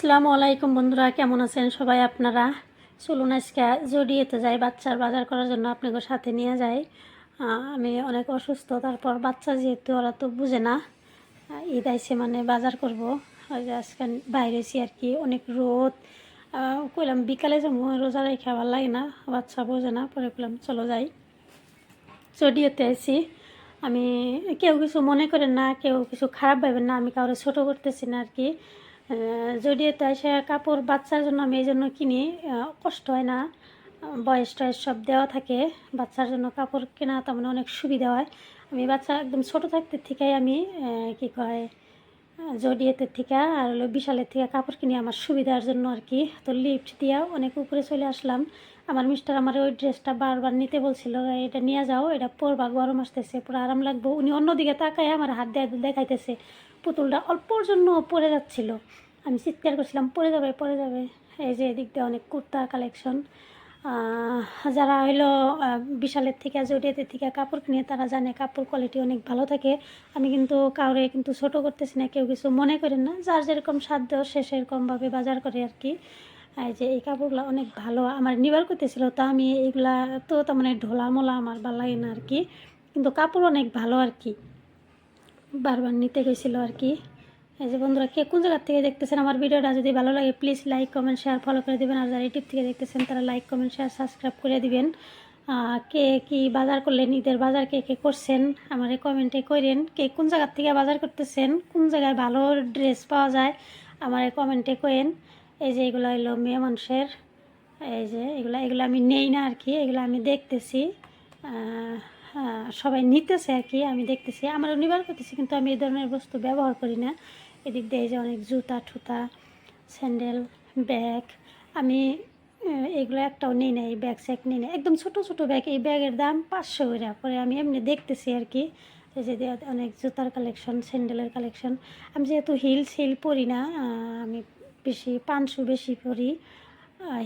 আসসালামু আলাইকুম বন্ধুরা, কেমন আছেন সবাই আপনারা? চলুন আজকে জড়িয়েতে যাই, বাচ্চার বাজার করার জন্য আপনাকে সাথে নিয়ে যাই। আমি অনেক অসুস্থ, তারপর বাচ্চা যেহেতু ওরা তো বুঝে না। ঈদ আইসে মানে বাজার করব। ওই যে আজকে বাইরেছি আর কি, অনেক রোদ। কইলাম বিকালে যাবো, রোজা রেখে ভালো লাগে না, বাচ্চা বোঝে না, পরে কইলাম চলো যাই। জড়িয়েতে আইছি আমি। কেউ কিছু মনে করেন না, কেউ কিছু খারাপ ভাবেন না, আমি কাউরে ছোটো করতেছি না আর কি। জড়িয়েতে এসে কাপড় বাচ্চার জন্য আমি এই জন্য কিনি, কষ্ট হয় না, বয়স টয়স সব দেওয়া থাকে। বাচ্চার জন্য কাপড় কেনা তার মানে অনেক সুবিধা হয়। আমি বাচ্চা একদম ছোটো থাকতে থেকেই আমি কী কয় জড়িয়েতে থেকে আর হলো বিশালের থেকে কাপড় কিনি আমার সুবিধার জন্য আর কি। তো লিফট দিয়া অনেক উপরে চলে আসলাম। আমার মিস্টার আমার ওই ড্রেসটা বারবার নিতে বলছিল, এটা নিয়ে যাও, এটা পরবা, গরম আসতেছে, পুরো আরাম লাগবে। উনি অন্যদিকে তাকায় আমার হাত দিয়ে দেখাইতেছে, পুতুলটা অল্পর জন্য পরে যাচ্ছিল। আমি চিৎকার করছিলাম পরে যাবে পরে যাবে। এই যে এদিক দিয়ে অনেক কুর্তা কালেকশন। যারা হইলো বিশালের থেকে জড়িয়েতে থেকে কাপড় কিনে তারা জানে কাপড় কোয়ালিটি অনেক ভালো থাকে। আমি কিন্তু কাউরে কিন্তু ছোটো করতেছি না, কেউ কিছু মনে করেন না, যার যেরকম সাধ্য সে সেরকমভাবে বাজার করে আর কি। এই যে এই কাপড়গুলো অনেক ভালো আমার নিবার করতেছিল, তা আমি এইগুলা তো তার মানে ঢোলা মোলা আমার ভালো লাগে না আর কি, কিন্তু কাপড় অনেক ভালো আর কি, বারবার নিতে গেছিলো আর কি। এই যে বন্ধুরা, কে কোন জায়গার থেকে দেখতেছেন আমার ভিডিওটা, যদি ভালো লাগে please like comment share follow করে দেবেন। আর যারা ইউটিউব থেকে দেখতেছেন তারা লাইক কমেন্ট শেয়ার সাবস্ক্রাইব করে দিবেন। কে কি বাজার করলেন, ঈদের বাজার কে কে করছেন আমার কমেন্টে করেন। কে কোন জায়গার থেকে বাজার করতেছেন, কোন জায়গায় ভালো ড্রেস পাওয়া যায় আমার কমেন্টে করেন। এই যে এগুলো হলো মেয়ে মানুষের, এই যে এগুলো এগুলো আমি নেই না আর কি, এগুলো আমি দেখতেছি সবাই নিতেছে আর কি, আমি দেখতেছি, আমারও নিবার করতেছি, কিন্তু আমি এই ধরনের বস্তু ব্যবহার করি না। এদিক দিয়ে যে অনেক জুতা ঠুতা স্যান্ডেল ব্যাগ, আমি এগুলো একটাও নিই না, এই ব্যাগ স্যাগ নিই না, একদম ছোটো ছোটো ব্যাগ। এই ব্যাগের দাম 500 করে, পরে আমি এমনি দেখতেছি আর কি। এই যে অনেক জুতার কালেকশন স্যান্ডেলের কালেকশন। আমি যেহেতু হিল পরি না, আমি বেশি পানশু বেশি পরি,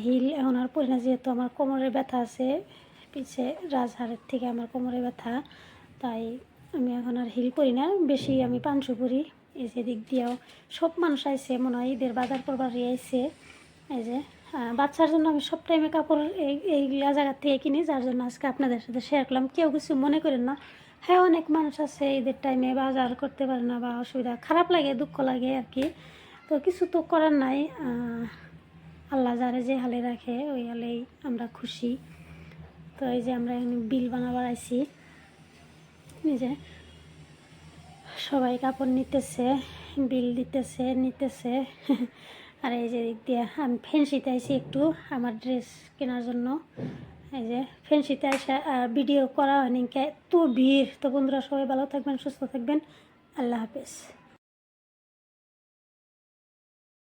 হিল এখন আর পরি না, যেহেতু আমার কোমরের ব্যথা আছে, পিছে রাজহাড়ের থেকে আমার কোমরে ব্যথা, তাই আমি এখন আর হিল পরি না, বেশি আমি পানশু পরি। এই যে দিক দিয়েও সব মানুষ আইসে, মনে হয় ঈদের বাজার করবার আইসে। এই যে বাচ্চার জন্য আমি সব টাইমে কাপড় এইগুলা জায়গার থেকে কিনি, যার জন্য আজকে আপনাদের সাথে শেয়ার করলাম। কেউ কিছু মনে করেন না। হ্যাঁ, অনেক মানুষ আছে ঈদের টাইমে বাজার করতে পারে না বা অসুবিধা, খারাপ লাগে, দুঃখ লাগে আর কি। তো কিছু তো করার নাই, আল্লাহ যারে যে হালে রাখে ওই হালেই আমরা খুশি। তো এই যে আমরা এখানে বিল বানাবার আইছি, নিজে সবাই কাপড় নিতেছে, বিল দিতেছে নিতেছে আর এই যে দিক দিয়ে আমি ফ্যান্সিতে আইছি একটু আমার ড্রেস কেনার জন্য। এই যে ফ্যান্সিতে এসে ভিডিও করা হয়নি, এত ভিড়। তো বন্ধুরা সবাই ভালো থাকবেন, সুস্থ থাকবেন, আল্লাহ হাফেজ।